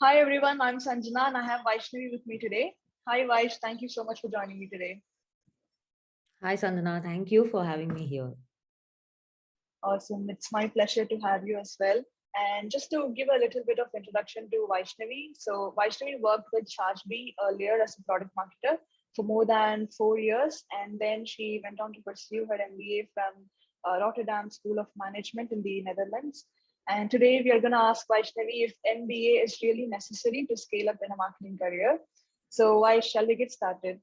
Hi everyone, I'm Sanjana and I have Vaishnavi with me today. Hi Vaish, thank you so much for joining me today. Hi, Sandana. Thank you for having me here. Awesome, it's my pleasure to have you as well. And just to give a little bit of introduction to Vaishnavi. So Vaishnavi worked with ChargeBee earlier as a product marketer for more than 4 years. And then she went on to pursue her MBA from Rotterdam School of Management in the Netherlands. And today we are going to ask Vaishnavi if MBA is really necessary to scale up in a marketing career. So why shall we get started?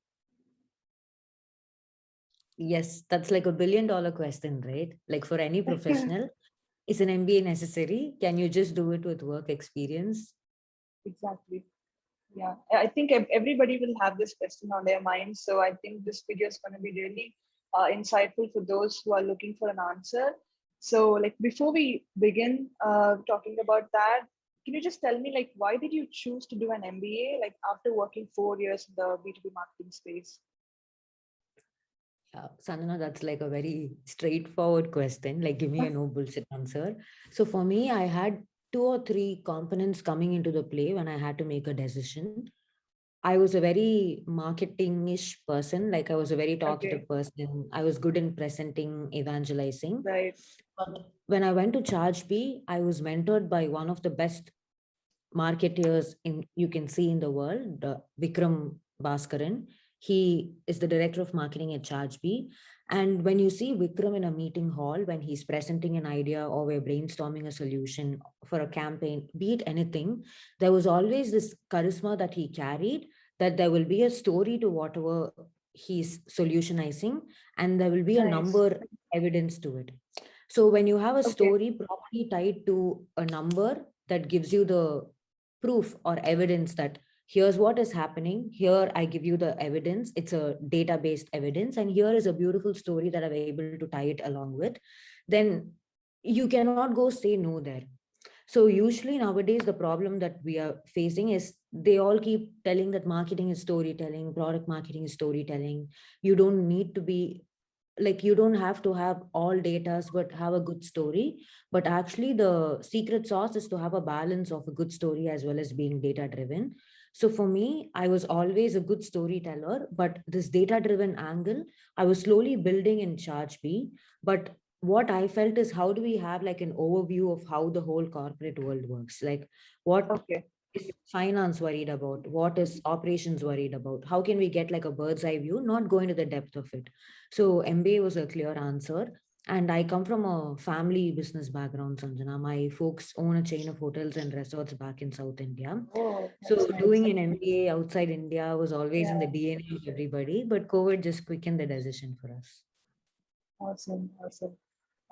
Yes, that's like $1 billion question, right? Like for any professional, is an MBA necessary? Can you just do it with work experience? Exactly. Yeah, I think everybody will have this question on their mind. So I think this video is going to be really insightful for those who are looking for an answer. So, like, before we begin talking about that, can you just tell me, like, why did you choose to do an MBA, like, after working 4 years in the B2B marketing space? Yeah, Sandana, that's like a very straightforward question. Like, give me a no bullshit answer. So for me, I had two or three components coming into the play when I had to make a decision. I was a very marketing-ish person. Like I was a very Okay, talkative person. I was good in presenting, evangelizing. right, But when I went to ChargeBee, I was mentored by one of the best marketeers in you can see in the world, Vikram Bhaskaran. He is the director of marketing at ChargeBee. And when you see Vikram in a meeting hall, when he's presenting an idea or we're brainstorming a solution for a campaign, be it anything, there was always this charisma that he carried, that there will be a story to whatever he's solutionizing, and there will be a nice. number evidence to it. So when you have a Okay, story properly tied to a number that gives you the proof or evidence that here's what is happening, here I give you the evidence, it's a data based evidence, and here is a beautiful story that I'm able to tie it along with, then you cannot go say no there. So usually nowadays the problem that we are facing is they all keep telling that marketing is storytelling, product marketing is storytelling. You don't need to be like you don't have to have all data but have a good story, but actually the secret sauce is to have a balance of a good story as well as being data driven. So for me, I was always a good storyteller, but this data driven angle I was slowly building in ChargeBee. But what I felt is, how do we have like an overview of how the whole corporate world works? Like, what okay, is finance worried about? What is operations worried about? How can we get like a bird's eye view, not go into the depth of it? So MBA was a clear answer. And I come from a family business background, Sanjana. My folks own a chain of hotels and resorts back in South India. oh, So that's nice. doing an MBA outside India was always in the Yeah, DNA of everybody, but COVID just quickened the decision for us. awesome, awesome.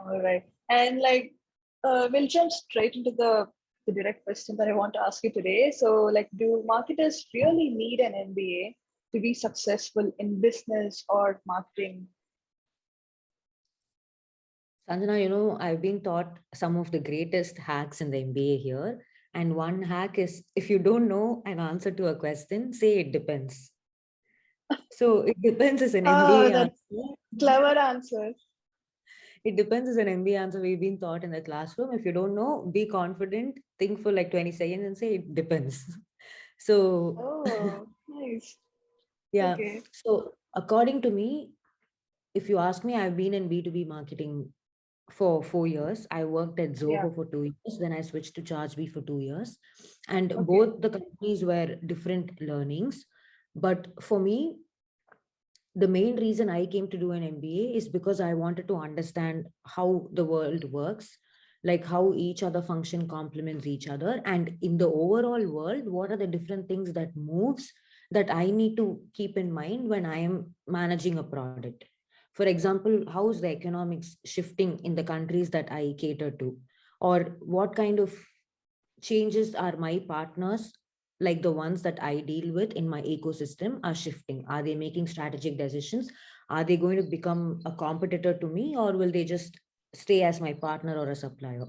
All right. And like, we'll jump straight into the direct question that I want to ask you today. So, like, do marketers really need an MBA to be successful in business or marketing? Sanjana, I've been taught some of the greatest hacks in the MBA here. And one hack is, if you don't know an answer to a question, say it depends. So it depends as an Oh, MBA that's answer. clever answer. It depends as an MBA answer we've been taught in the classroom. If you don't know, be confident, think for like 20 seconds and say it depends. So Oh, nice. yeah. Okay. So according to me, if you ask me, I've been in B2B marketing for 4 years. I worked at Yeah. Zoho for 2 years. Then I switched to ChargeBee for 2 years. And Okay. both the companies were different learnings. But for me, the main reason I came to do an MBA is because I wanted to understand how the world works, like how each other function complements each other. And in the overall world, what are the different things that moves that I need to keep in mind when I am managing a product. For example, how is the economics shifting in the countries that I cater to? Or what kind of changes are my partners, like the ones that I deal with in my ecosystem, are shifting? Are they making strategic decisions? Are they going to become a competitor to me, or will they just stay as my partner or a supplier?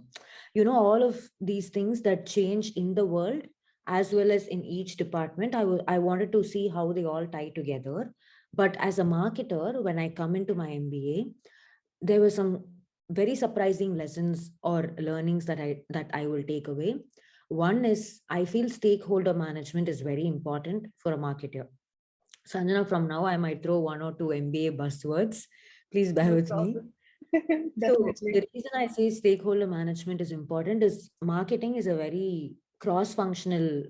All of these things that change in the world as well as in each department, I wanted to see how they all tie together. But as a marketer, when I come into my MBA, there were some very surprising lessons or learnings that I will take away. One is I feel stakeholder management is very important for a marketer. Sanjana, from now I might throw one or two MBA buzzwords. Please bear No with me. problem. So Definitely. the reason I say stakeholder management is important is marketing is a very cross-functional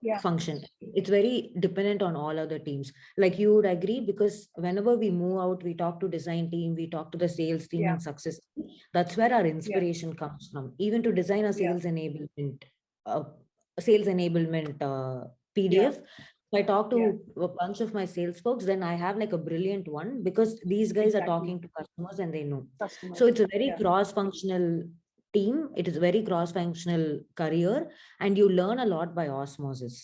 Yeah. function. It's very dependent on all other teams. Like you would agree, because whenever we move out, we talk to design team, we talk to the sales team Yeah. and success team. That's where our Yeah. inspiration comes from. Even to design a Yeah. uh, sales enablement Yeah. PDF. If I talk Yeah. to a bunch of my sales folks, then I have like a brilliant one because these guys are Exactly. talking to customers and they know. So Customers. it's a very Yeah. cross-functional team. It is a very cross-functional career, and you learn a lot by osmosis.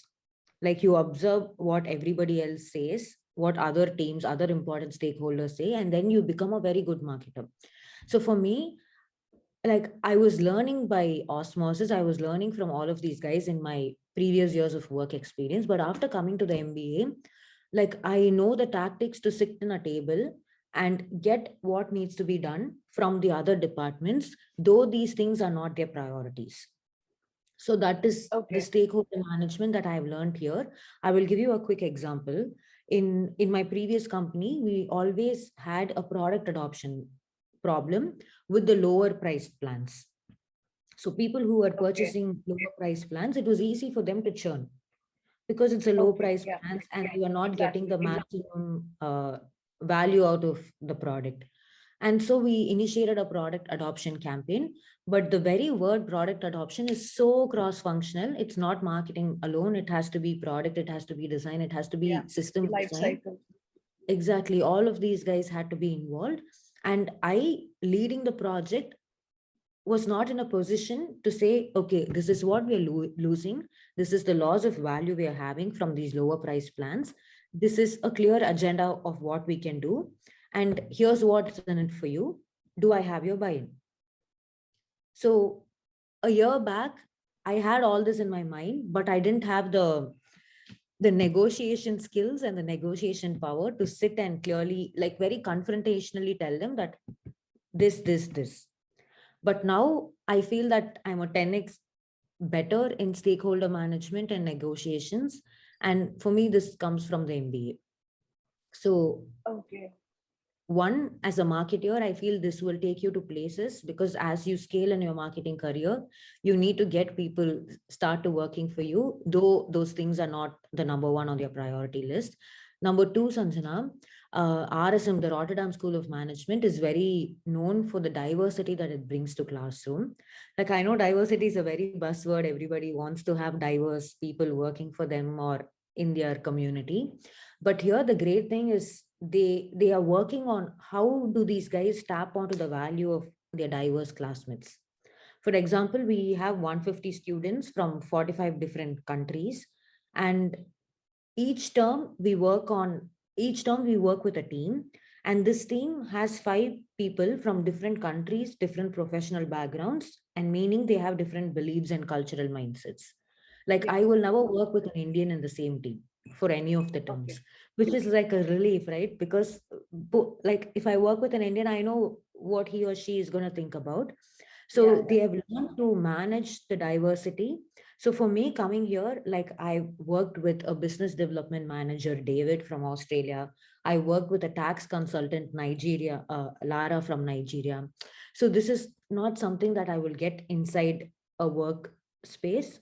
Like you observe what everybody else says, what other teams, other important stakeholders say, and then you become a very good marketer. So for me, like I was learning by osmosis, I was learning from all of these guys in my previous years of work experience. But after coming to the MBA, like I know the tactics to sit in a table and get what needs to be done from the other departments, though these things are not their priorities. So that is the Okay. stakeholder management that I've learned here. I will give you a quick example. In my previous company, we always had a product adoption problem with the lower priced plans. So people who were Okay. purchasing lower price plans, it was easy for them to churn because it's a low Okay. price Yeah. plans and you are not getting Exactly. the maximum value out of the product. And so we initiated a product adoption campaign. But the very word product adoption is so cross functional. It's not marketing alone. It has to be product, it has to be design, it has to Yeah. be system Life design. cycle. Exactly. All of these guys had to be involved. And I, leading the project, was not in a position to say, okay, this is what we are losing. This is the loss of value we are having from these lower price plans. This is a clear agenda of what we can do. And here's what's in it for you. Do I have your buy in? So a year back, I had all this in my mind, but I didn't have the negotiation skills and the negotiation power to sit and clearly, like very confrontationally tell them that this. But now I feel that I'm a 10x better in stakeholder management and negotiations. And for me, this comes from the MBA. So Okay. one, as a marketer, I feel this will take you to places because as you scale in your marketing career, you need to get people start to working for you, though those things are not the number one on their priority list. Number two, Sanjana, RSM, the Rotterdam School of Management, is very known for the diversity that it brings to classroom. Like I know diversity is a very buzzword. Everybody wants to have diverse people working for them or in their community. But here the great thing is they are working on how do these guys tap onto the value of their diverse classmates. For example, we have 150 students from 45 different countries, and each term we work on each term we work with a team, and this team has 5 people from different countries, different professional backgrounds, and meaning they have different beliefs and cultural mindsets. Like Yeah. I will never work with an Indian in the same team for any of the Okay. terms, which is like a relief, right? Because like if I work with an Indian, I know what he or she is going to think about. Yeah. So they have learned to manage the diversity. So for me coming here, like I worked with a business development manager, David from Australia. I worked with a tax consultant, Nigeria, Lara from Nigeria. So this is not something that I will get inside a work space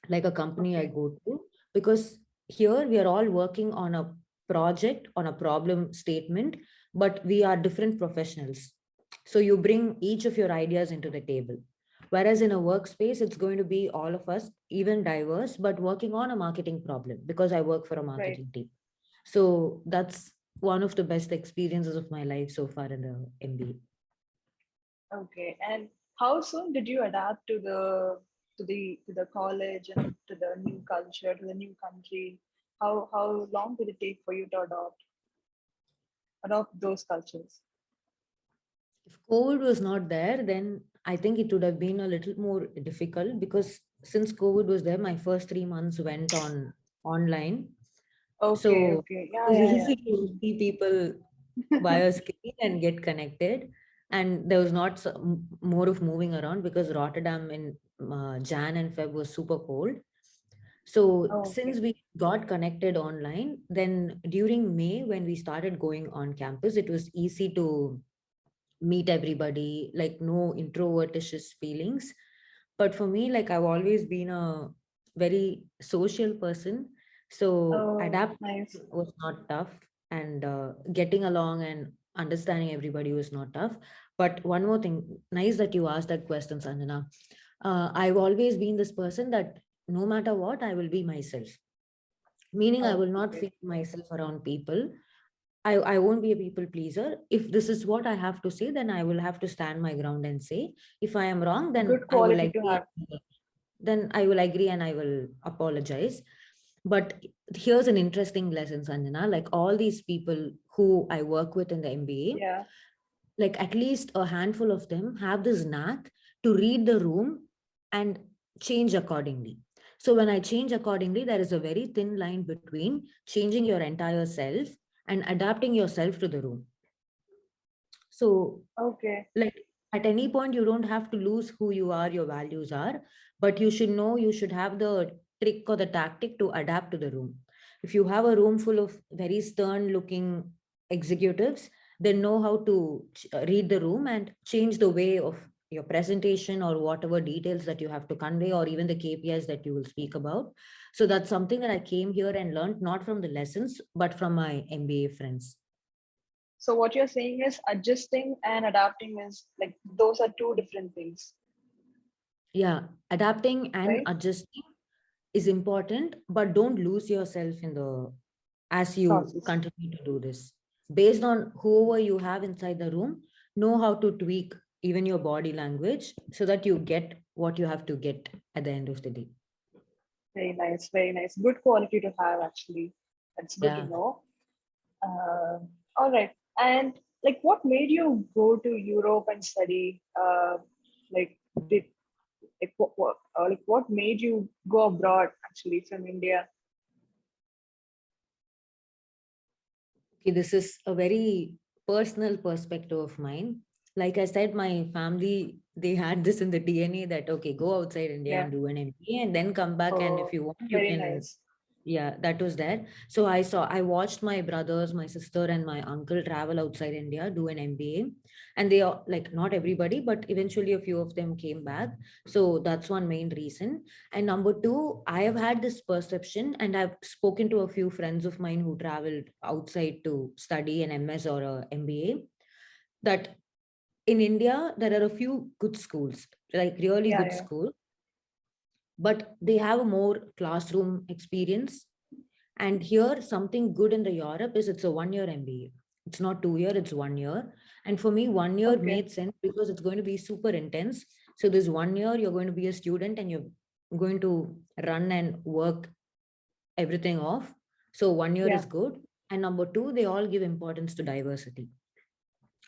like a company I Okay. go to, because here we are all working on a project, on a problem statement, but we are different professionals. So you bring each of your ideas into the table. Whereas in a workspace, it's going to be all of us, even diverse, but working on a marketing problem because I work for a Right. marketing team. So that's one of the best experiences of my life so far in the MBA. Okay. And how soon did you adapt to the college and to the new culture, to the new country? How long did it take for you to adopt those cultures? If COVID was not there, then I think it would have been a little more difficult because since COVID was there, my first 3 months went on online. Okay. So Okay. it Yeah. was Yeah. easy to see people via screen and get connected. and there was not more of moving around because Rotterdam in Jan and Feb was super cold. So Oh, since okay. we got connected online, then during May when we started going on campus, it was easy to meet everybody, like no introvertish feelings. But for me, like I've always been a very social person, so Oh, adapting nice. was not tough, and getting along and understanding everybody was not tough. But one more thing, nice that you asked that question, Sanjana. I've always been this person that no matter what, I will be myself. Meaning, I Oh, will not okay. feel myself around people. I won't be a people pleaser. If this is what I have to say, then I will have to stand my ground and say. If I am wrong, then Good I will quality to agree. have. Then I will agree and I will apologize. But here's an interesting lesson, Sanjana. Like all these people who I work with in the MBA, Yeah. like at least a handful of them have this knack to read the room and change accordingly. So when I change accordingly, there is a very thin line between changing your entire self and adapting yourself to the room. So Okay. like at any point you don't have to lose who you are, your values are, but you should know, you should have the trick or the tactic to adapt to the room. If you have a room full of very stern looking executives, then know how to read the room and change the way of your presentation or whatever details that you have to convey, or even the KPIs that you will speak about. So that's something that I came here and learned, not from the lessons but from my MBA friends. So what you're saying is adjusting and adapting is like those are two different things, Yeah, adapting and right? adjusting is important, but don't lose yourself in the as you Process. continue to do this. Based on whoever you have inside the room, know how to tweak even your body language so that you get what you have to get at the end of the day. Very nice, very nice. Good quality to have actually. That's good to Yeah. know. All right. And like what made you go to Europe and study? Like did like what made you go abroad actually from India? Okay, this is a very personal perspective of mine. Like I said, my family, they had this in the DNA that, okay, go outside India Yeah. and do an MBA and then come back. And if Oh, you want, you very can. nice. Yeah, that was there. So I watched my brothers, my sister, and my uncle travel outside India, do an MBA. And they are like, not everybody, but eventually a few of them came back. So that's one main reason. And number two, I have had this perception, and I've spoken to a few friends of mine who traveled outside to study an MS or a MBA, that in India, there are a few good schools, like really Yeah, good yeah. schools, but they have a more classroom experience. And here, something good in the Europe is it's a 1 year MBA. It's not 2 year, it's 1 year. And for me, 1 year Okay. made sense because it's going to be super intense. So this 1 year, you're going to be a student and you're going to run and work everything off. So 1 year Yeah. is good. And number two, they all give importance to diversity.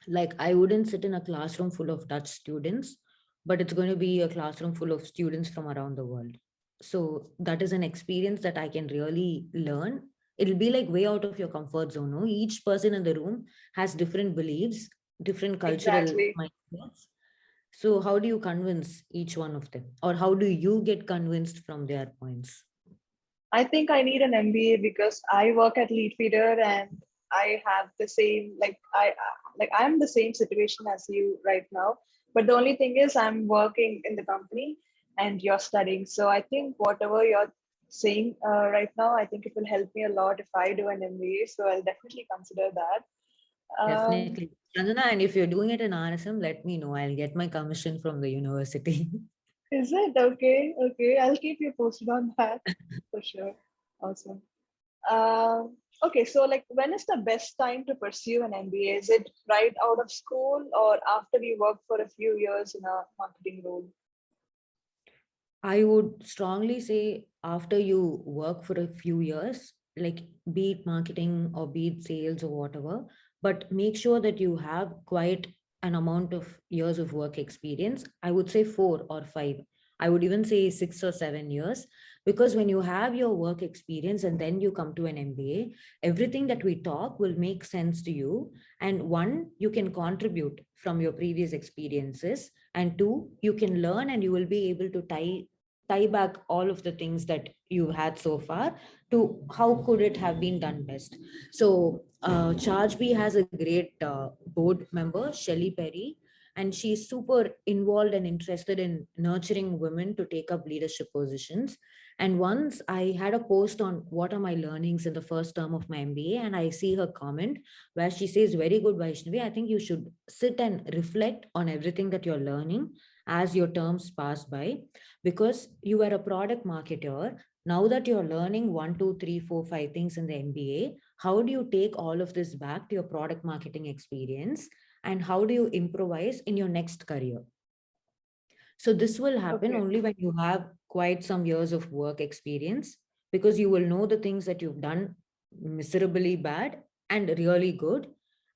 Like I wouldn't sit in a classroom full of Dutch students, but it's going to be a classroom full of students from around the world. So that is an experience that I can really learn. It'll be like way out of your comfort zone. No? Each person in the room has different beliefs, different cultural Exactly. mindsets. So how do you convince each one of them, or how do you get convinced from their points? I think I need an MBA because I work at Leadfeeder and I have the same like I'm the same situation as you right now. But the only thing is I'm working in the company and you're studying. So I think whatever you're saying right now, I think it will help me a lot if I do an MBA. So I'll definitely consider that. Um, Definitely. Chandana, and if you're doing it in RSM, let me know. I'll get my commission from the university. is it okay? Okay, I'll keep you posted on that for sure. Awesome. Okay, so like when is the best time to pursue an MBA? Is it right out of school or after you work for a few years in a marketing role? I would strongly say after you work for a few years, like be it marketing or be it sales or whatever, but make sure that you have quite an amount of years of work experience. I would say 4 or 5. I would even say 6 or 7 years, because when you have your work experience and then you come to an MBA, everything that we talk will make sense to you. And one, you can contribute from your previous experiences, and two, you can learn and you will be able to tie back all of the things that you had so far to how could it have been done best. So ChargeBee has a great board member, Shelly Perry, and she's super involved and interested in nurturing women to take up leadership positions. And once I had a post on what are my learnings in the first term of my MBA, and I see her comment where she says, "Very good, Vaishnavi. I think you should sit and reflect on everything that you're learning as your terms pass by, because you were a product marketer. Now that you're learning 1, 2, 3, 4, 5 things in the MBA, how do you take all of this back to your product marketing experience? And how do you improvise in your next career?" So this will happen Okay. only when you have quite some years of work experience, because you will know the things that you've done miserably bad and really good,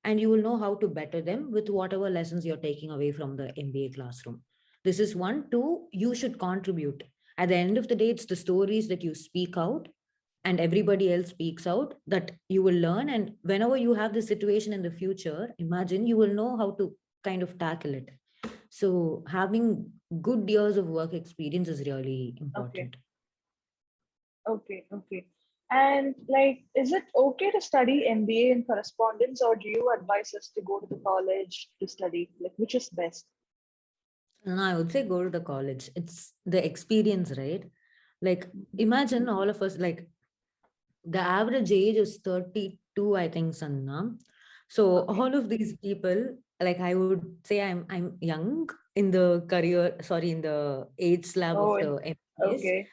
and you will know how to better them with whatever lessons you're taking away from the MBA classroom. This is one. Two, you should contribute. At the end of the day, it's the stories that you speak out and everybody else speaks out that you will learn. And whenever you have this situation in the future, imagine you will know how to kind of tackle it. So having good years of work experience is really Okay. important. Okay. Okay. And like, is it okay to study MBA in correspondence, or do you advise us to go to the college to study? Like, which is best? And I would say go to the college. It's the experience, right? Like Mhm. imagine all of us, like the average age is 32, I think, Sanna. So Okay. all of these people, like I would say I'm young in the career, sorry, in the age slab Oh, of the MBAs. okay.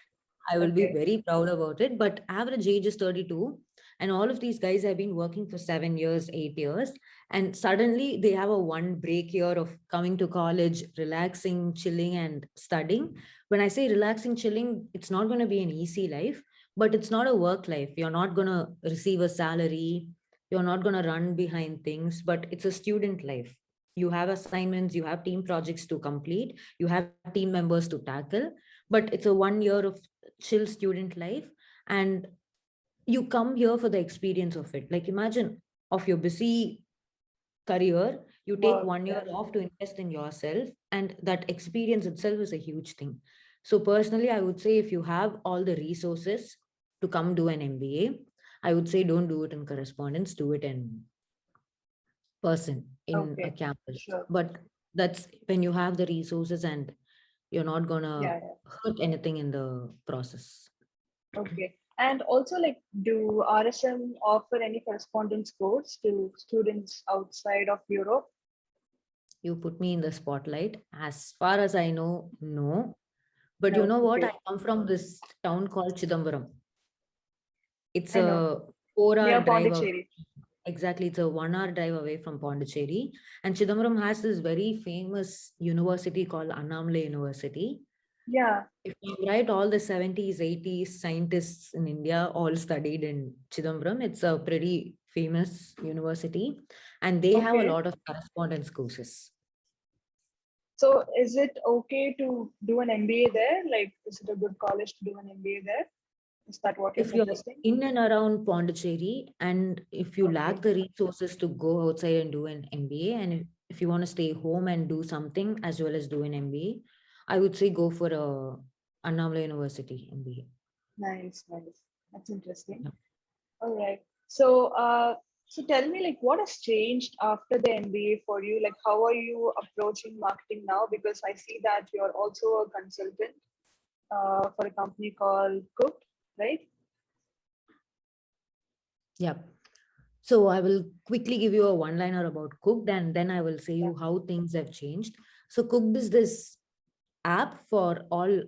I will be Okay. very proud about it. But average age is 32. And all of these guys have been working for 7 years, 8 years. And suddenly they have a one break year of coming to college, relaxing, chilling, and studying. When I say relaxing, chilling, it's not going to be an easy life, but it's not a work life. You're not going to receive a salary. You're not going to run behind things, but it's a student life. You have assignments, you have team projects to complete, you have team members to tackle, but it's a 1 year of chill student life. And you come here for the experience of it. Like imagine of your busy career, you take Work. 1 year Yeah. off to invest in yourself, and that experience itself is a huge thing. So personally, I would say if you have all the resources to come do an MBA, I would say don't do it in correspondence, do it in person in a Okay. campus. Sure. But that's when you have the resources and you're not gonna Yeah. Yeah. hurt anything in the process. Okay. And also, like, do RSM offer any correspondence course to students outside of Europe? You put me in the spotlight. As far as I know, no. But you No. know what? I Okay. come from this town called Chidambaram. It's I know. a 4 hour Near drive away. Pondicherry. Exactly, it's a 1 hour drive away from Pondicherry. And Chidambaram has this very famous university called Annamala University. Yeah. If I'm right, all the 70s, 80s scientists in India all studied in Chidambaram. It's a pretty famous university, and they have a Okay. lot of correspondence courses. So, is it okay to do an MBA there? Like, is it a good college to do an MBA there? Is that what you're If you're suggesting? in and around Pondicherry, and if you lack Okay. the resources to go outside and do an MBA, and if you want to stay home and do something as well as do an MBA, I would say go for a Annamala University MBA. Nice. Nice. That's interesting. Yeah. All right. So, so tell me, like, what has changed after the MBA for you? Like, how are you approaching marketing now? Because I see that you're also a consultant for a company called Cook, right? Yeah. So I will quickly give you a one-liner about Cooked, and then I will say Yeah. you how things have changed. So Cooked is this app for all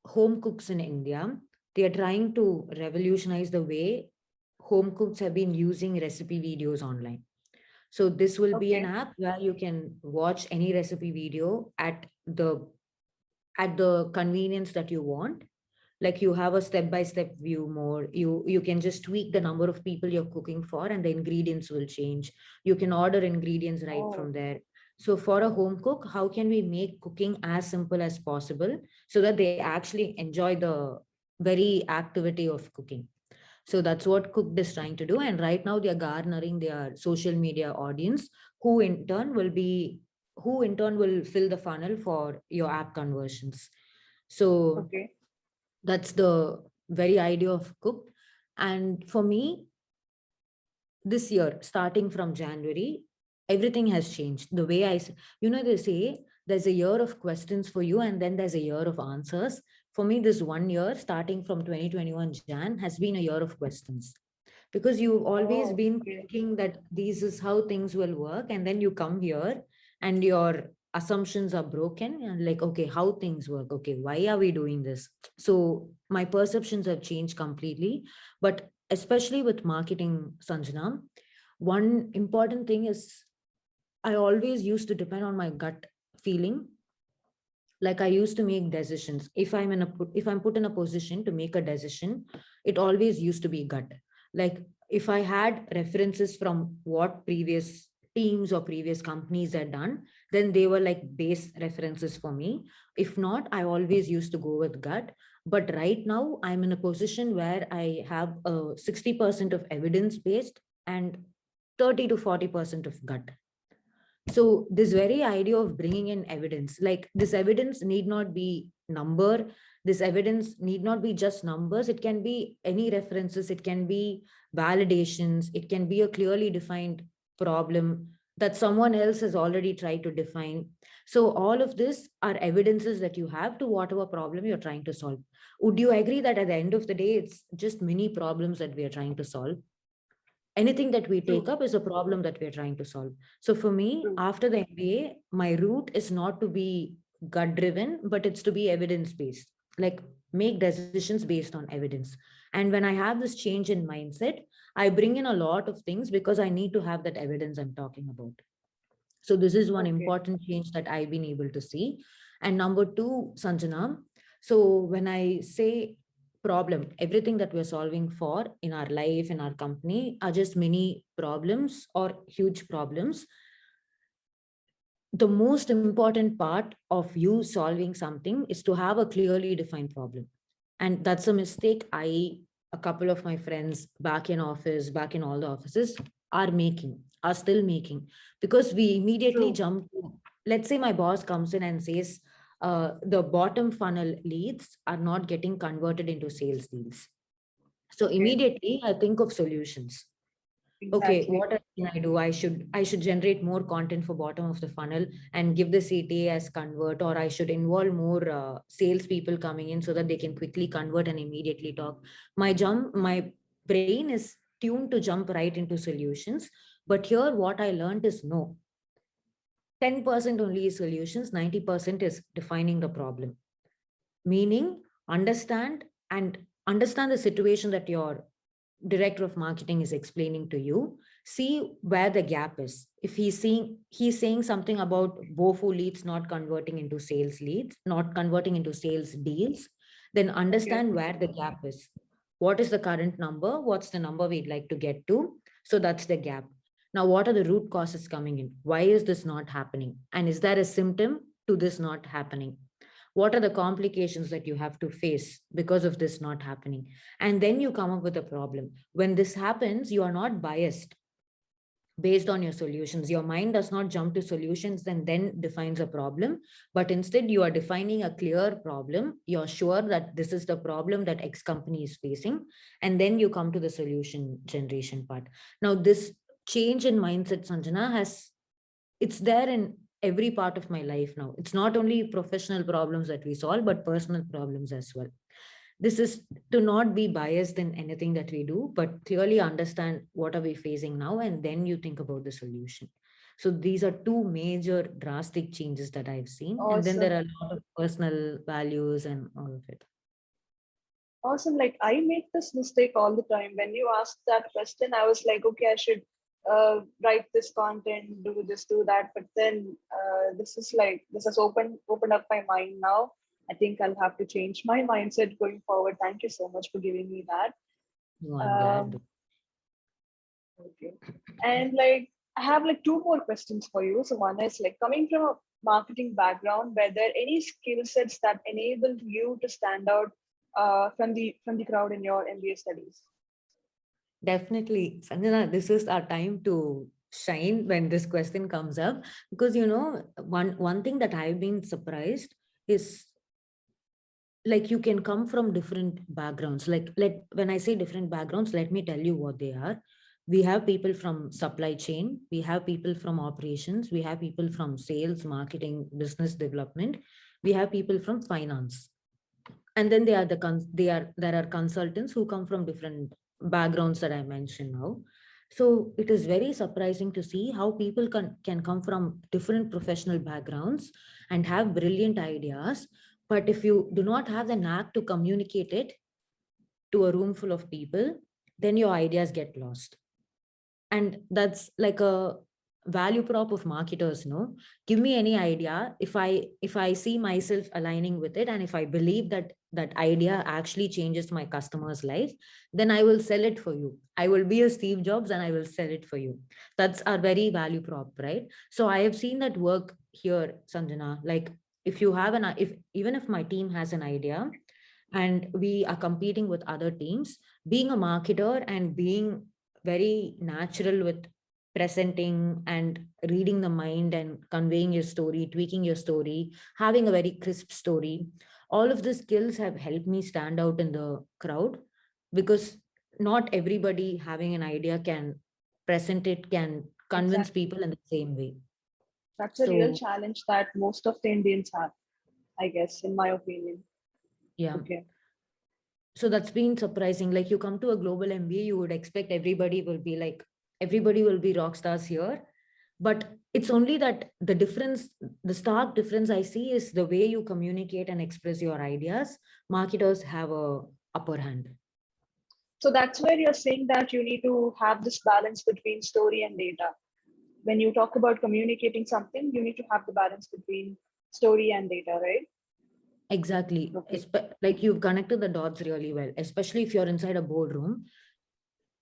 home cooks in India. They are trying to revolutionize the way home cooks have been using recipe videos online. So this will be an Okay. app where you can watch any recipe video at the convenience that you want. Like you have a step by step view mode. You can just tweak the number of people you're cooking for and the ingredients will change. You can order ingredients right Oh, from there. So for a home cook, how can we make cooking as simple as possible so that they actually enjoy the very activity of cooking? So that's what Cooked is trying to do. And right now they are garnering their social media audience, who in turn will be, who in turn will fill the funnel for your app conversions. So Okay. that's the very idea of Cooked. And for me, this year, starting from January, everything has changed. The way they say there's a year of questions for you and then there's a year of answers. For me, this 1 year, starting from 2021 Jan, has been a year of questions, because you've always Oh, been okay. thinking that this is how things will work, and then you come here and your assumptions are broken and like, okay, how things work, okay, why are we doing this? So my perceptions have changed completely. But especially with marketing, Sanjana, one important thing is, I always used to depend on my gut feeling. Like, I used to make decisions. If I'm put in a position to make a decision, it always used to be gut. Like, if I had references from what previous teams or previous companies had done, then they were like base references for me. If not, I always used to go with gut. But right now I'm in a position where I have a 60% of evidence based and 30 to 40% of gut. So this very idea of bringing in evidence, like this evidence need not be number, this evidence need not be just numbers, it can be any references, it can be validations, it can be a clearly defined problem that someone else has already tried to define. So all of this are evidences that you have to whatever problem you're trying to solve. Would you agree that at the end of the day, it's just many problems that we are trying to solve? Anything that we take True. up is a problem that we're trying to solve. So for me, True. after the MBA, my route is not to be gut driven, but it's to be evidence based, like make decisions based on evidence. And when I have this change in mindset, I bring in a lot of things because I need to have that evidence I'm talking about. So this is one Okay. important change that I've been able to see. And number two, Sanjana, so when I say problem, everything that we're solving for in our life, in our company, are just mini problems or huge problems. The most important part of you solving something is to have a clearly defined problem. And that's a mistake a couple of my friends back in office, back in all the offices, are still making, because we immediately True. jump to, let's say my boss comes in and says, the bottom funnel leads are not getting converted into sales deals. So Okay. immediately I think of solutions. Okay, Exactly. what else can I do? I should generate more content for bottom of the funnel and give the CTA as convert, or I should involve more salespeople coming in so that they can quickly convert and immediately talk. My brain is tuned to jump right into solutions. But here what I learned is no, 10% only is solutions, 90% is defining the problem. Meaning, understand and understand the situation that your director of marketing is explaining to you. See where the gap is. If he's saying something about BOFU leads not converting into sales leads, not converting into sales deals, then Okay. understand where the gap is. What is the current number? What's the number we'd like to get to? So that's the gap. Now, what are the root causes coming in? Why is this not happening? And is there a symptom to this not happening? What are the complications that you have to face because of this not happening? And then you come up with a problem. When this happens, you are not biased based on your solutions. Your mind does not jump to solutions and then defines a problem, but instead you are defining a clear problem. You're sure that this is the problem that X company is facing, and then you come to the solution generation part. Now, this change in mindset, Sanjana, has it's there in every part of my life now. It's not only professional problems that we solve, but personal problems as well. This is to not be biased in anything that we do, but clearly understand what are we facing now, and then you think about the solution. So these are two major drastic changes that I've seen. And then there Awesome. are a lot of personal values and all of it. Awesome. Like I make this mistake all the time. When you asked that question, I was like, okay, I should write this content, do this, do that. But then this has opened up my mind now. I think I'll have to change my mindset going forward. Thank you so much for giving me that. No, I'm glad. Um, okay. And like I have like two more questions for you. So one is like coming from a marketing background, were there any skill sets that enabled you to stand out from the crowd in your MBA studies? Definitely, Sanjana, this is our time to shine when this question comes up, because one thing that I've been surprised is, like, you can come from different backgrounds. Like, when I say different backgrounds, let me tell you what they are. We have people from supply chain, we have people from operations, we have people from sales, marketing, business development, we have people from finance, and then there are consultants who come from different backgrounds that I mentioned now. So it is very surprising to see how people can come from different professional backgrounds and have brilliant ideas, but if you do not have the knack to communicate it to a room full of people, then your ideas get lost. And that's like a value prop of marketers. No, give me any idea. If I see myself aligning with it, and if I believe that that idea actually changes my customer's life, then I will sell it for you. I will be a Steve Jobs and I will sell it for you. That's our very value prop, right? So I have seen that work here, Sanjana. Like, if you have if even if my team has an idea and we are competing with other teams, being a marketer and being very natural with presenting and reading the mind and conveying your story, tweaking your story, having a very crisp story, all of these skills have helped me stand out in the crowd, because not everybody having an idea can present it, can convince Exactly. people in the same way. That's a real So challenge that most of the Indians have, I guess, in my opinion. yeah, Okay. so that's been surprising. Like, you come to a global MBA, you would expect everybody will be rock stars here, but it's only that the stark difference I see is the way you communicate and express your ideas. Marketers have a upper hand. So that's where you're saying that you need to have this balance between story and data. When you talk about communicating something, you need to have the balance between story and data, right? Exactly. Okay. Like, you've connected the dots really well, especially if you're inside a boardroom.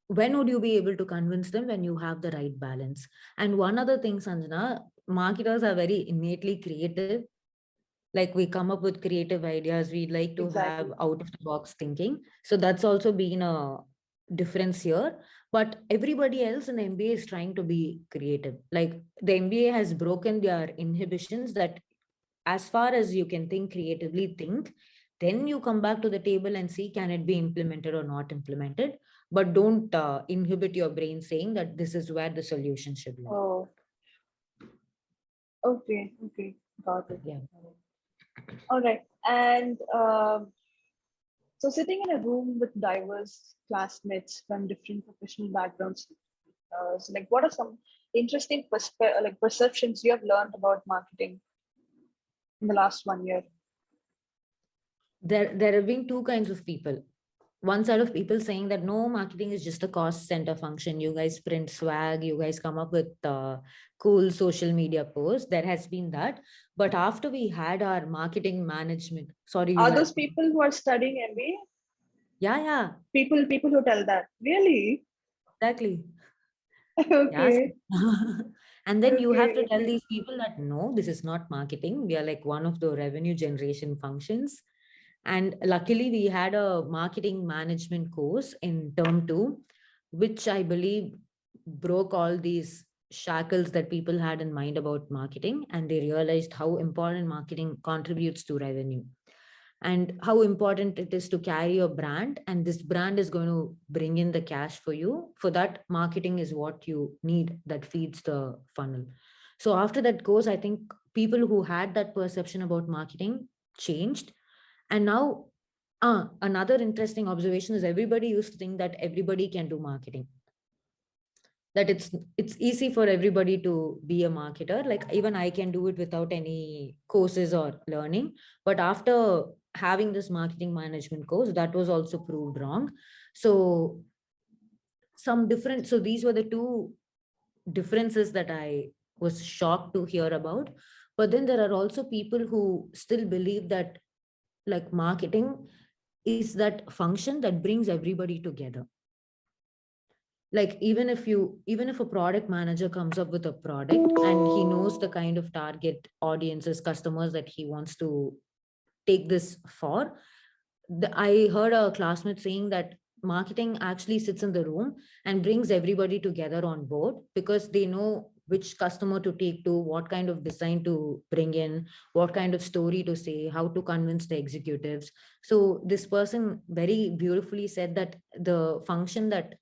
When would you be able to convince them? When you have the right balance. And one other thing, Sanjana, marketers are very innately creative. Like, we come up with creative ideas, we like to have Exactly. out of the box thinking, so that's also been a difference here. But everybody else in the MBA is trying to be creative. Like, the MBA has broken their inhibitions, that as far as you can think creatively, think, then you come back to the table and see, can it be implemented or not implemented. But don't inhibit your brain saying that this is where the solution should lie. Oh, okay. Okay. Got it. Yeah. All right. And so sitting in a room with diverse classmates from different professional backgrounds, so like what are some interesting like perceptions you have learned about marketing in the last 1 year? There have been two kinds of people. One side of people saying that no, marketing is just a cost center function. You guys print swag, you guys come up with cool social media posts. There has been that. But after we had our marketing management, sorry, you Are had, those people who are studying MBA? yeah, yeah, People who tell that. Really? exactly. Yes. Okay. And then you have Okay. to tell Okay. these people that no, this is not marketing. We are like one of the revenue generation functions. And luckily, we had a marketing management course in term two, which I believe broke all these shackles that people had in mind about marketing. And they realized how important marketing contributes to revenue, and how important it is to carry a brand. And this brand is going to bring in the cash for you. For that, marketing is what you need, that feeds the funnel. So after that course, I think people who had that perception about marketing changed. And now, another interesting observation is, everybody used to think that everybody can do marketing, that it's easy for everybody to be a marketer. Like, even I can do it without any courses or learning. But after having this marketing management course, that was also proved wrong. So these were the two differences that I was shocked to hear about. But then there are also people who still believe that, like, marketing is that function that brings everybody together. Like even if a product manager comes up with a product and he knows the kind of target audiences, customers that he wants to take this for, I heard a classmate saying that marketing actually sits in the room and brings everybody together on board because they know which customer to take to, what kind of design to bring in, what kind of story to say, how to convince the executives. So this person very beautifully said that the function that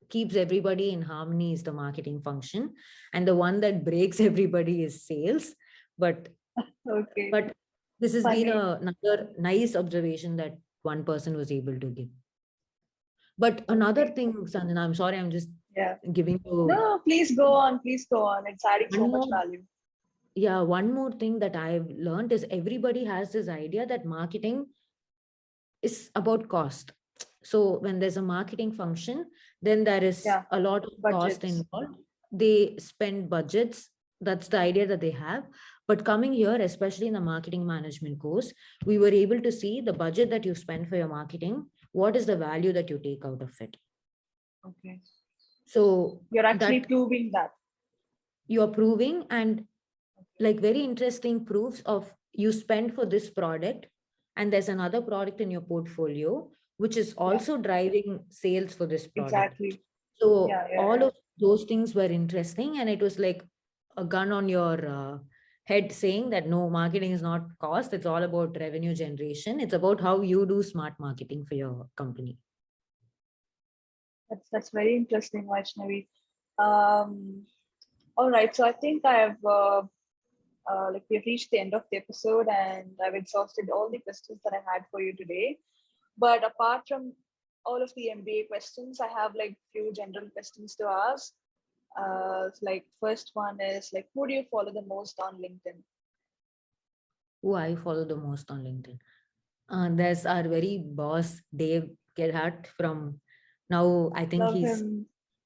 keeps everybody in harmony is the marketing function, and the one that breaks everybody is sales. but Okay, but this has been funny. another nice observation that one person was able to give. But another Okay, thing, Sanjana, I'm sorry, I'm just yeah. giving you No, please go on. Please go on. It's adding so one much more. value. Yeah, one more thing that I've learned is everybody has this idea that marketing is about cost. So when there's a marketing function, then there is Yeah, a lot of cost budgets. involved. They spend budgets. That's the idea that they have. But coming here, especially in the marketing management course, we were able to see the budget that you spend for your marketing. What is the value that you take out of it? Okay. So You're actually that proving that. you're proving, and Okay. like very interesting proofs of you spend for this product, and there's another product in your portfolio which is Yeah, also driving sales for this product. exactly. So Yeah, yeah, all yeah. of those things were interesting, and it was like a gun on your head saying that no, marketing is not cost, it's all about revenue generation, it's about how you do smart marketing for your company. That's very interesting, Vaishnavi. Um, all right. So I think we've reached the end of the episode, and I've exhausted all the questions that I had for you today. But apart from all of the MBA questions, I have like few general questions to ask. Like first one is like, who do you follow the most on LinkedIn? Who I follow the most on LinkedIn? There's our very boss, Dave Gerhardt from, now I think Love he's him.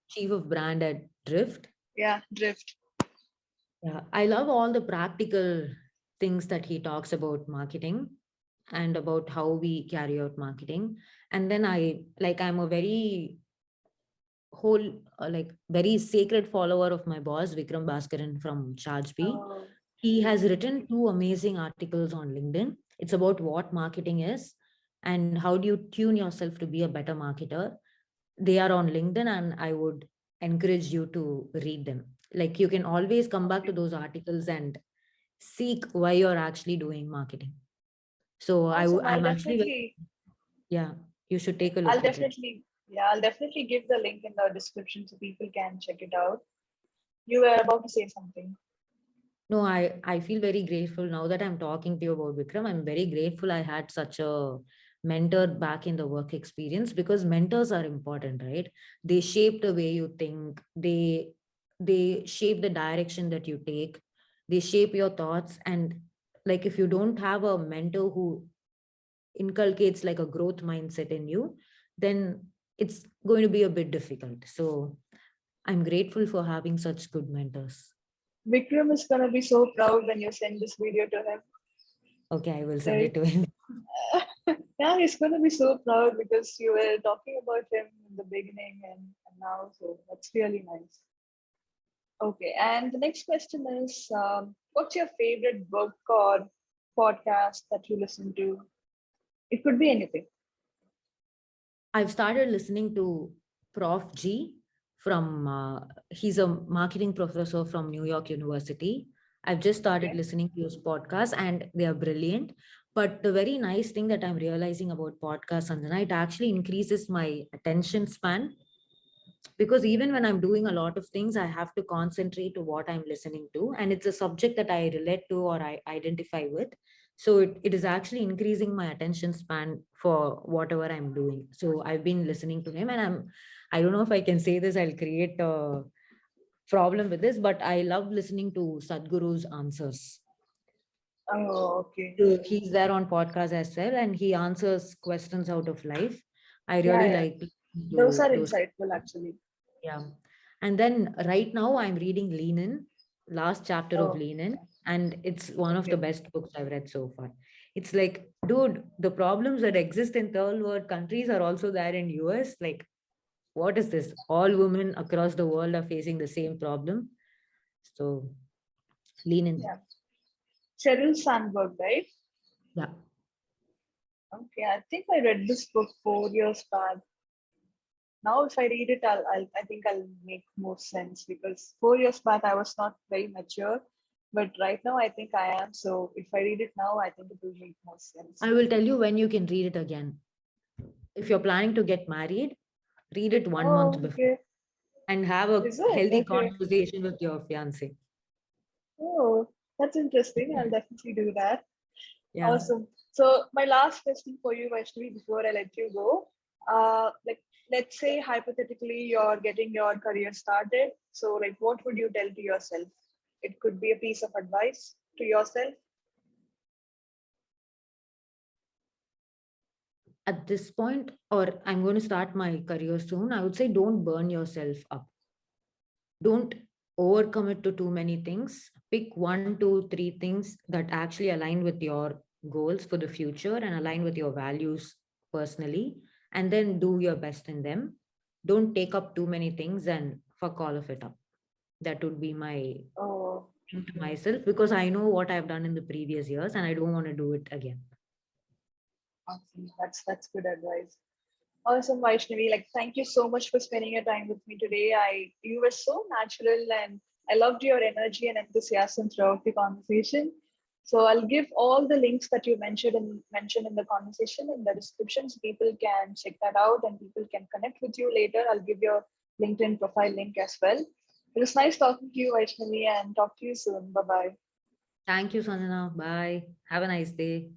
chief of brand at Drift. Yeah, Drift. Yeah, I love all the practical things that he talks about marketing and about how we carry out marketing. And then I'm a very whole, like very sacred follower of my boss, Vikram Bhaskaran from ChargeBee. Oh, He has written two amazing articles on LinkedIn. It's about what marketing is and how do you tune yourself to be a better marketer. They are on LinkedIn, and I would encourage you to read them. Like you can always come back to okay. those articles and seek why you're actually doing marketing. So Awesome. I'm actually yeah, you should take a I'll look at it. definitely, yeah, I'll definitely give the link in the description so people can check it out. You were about to say something. No, I feel very grateful now that I'm talking to you about Vikram. I'm very grateful I had such a mentor back in the work experience, because mentors are important, right? They shape the way you think. They shape the direction that you take. They shape your thoughts. And like if you don't have a mentor who inculcates like a growth mindset in you, then it's going to be a bit difficult. So I'm grateful for having such good mentors. Vikram is gonna be so proud when you send this video to him. Okay, I will send Right? it to him. Yeah, he's gonna be so proud because you were talking about him in the beginning and now, so that's really nice. Okay, and the next question is, what's your favorite book or podcast that you listen to? It could be anything. I've started listening to Prof. G from, he's a marketing professor from New York University. I've just started Okay. listening to his podcast and they are brilliant. But the very nice thing that I'm realizing about podcasts, Sanjana, it actually increases my attention span, because even when I'm doing a lot of things, I have to concentrate to what I'm listening to, and it's a subject that I relate to or I identify with. So it is actually increasing my attention span for whatever I'm doing. So I've been listening to him, and I don't know if I can say this, I'll create a problem with this, but I love listening to Sadhguru's answers. Oh, okay. So he's there on podcast as well, and he answers questions out of life. I Yeah, really yeah. like listening Those to are those. insightful actually. Yeah. And then right now I'm reading Lean In, last chapter of Oh, Lean In, and it's one of the okay. best books I've read so far. It's like, dude, the problems that exist in third world countries are also there in US. Like, what is this? All women across the world are facing the same problem. So lean in. Yeah. Sheryl Sandberg, right? Yeah. Okay, I think I read this book 4 years back. Now, if I read it, I think I'll make more sense because 4 years back I was not very mature, but right now I think I am. So if I read it now, I think it will make more sense. I will tell you when you can read it again. If you're planning to get married, read it 1 month Oh, before okay. and have a Is it? healthy Okay. conversation with your fiance. Oh, that's interesting. I'll definitely do that. Yeah. Awesome. So my last question for you, Vaishnavi, before I let you go, like let's say hypothetically you're getting your career started. So like, what would you tell to yourself? It could be a piece of advice to yourself. At this point, or I'm going to start my career soon, I would say don't burn yourself up. Don't overcommit to too many things. Pick 1 2 3 things that actually align with your goals for the future and align with your values personally, and then do your best in them. Don't take up too many things and fuck all of it up. That would be my Oh, thing to myself, because I know what I've done in the previous years and I don't want to do it again. awesome. That's good advice. Awesome, Vaishnavi. Like, thank you so much for spending your time with me today. You were so natural, and I loved your energy and enthusiasm throughout the conversation. So I'll give all the links that you mentioned in the conversation in the description, so people can check that out and people can connect with you later. I'll give your LinkedIn profile link as well. It was nice talking to you, Vaishnavi, and talk to you soon. Bye bye. Thank you, Sanjana. Bye. Have a nice day.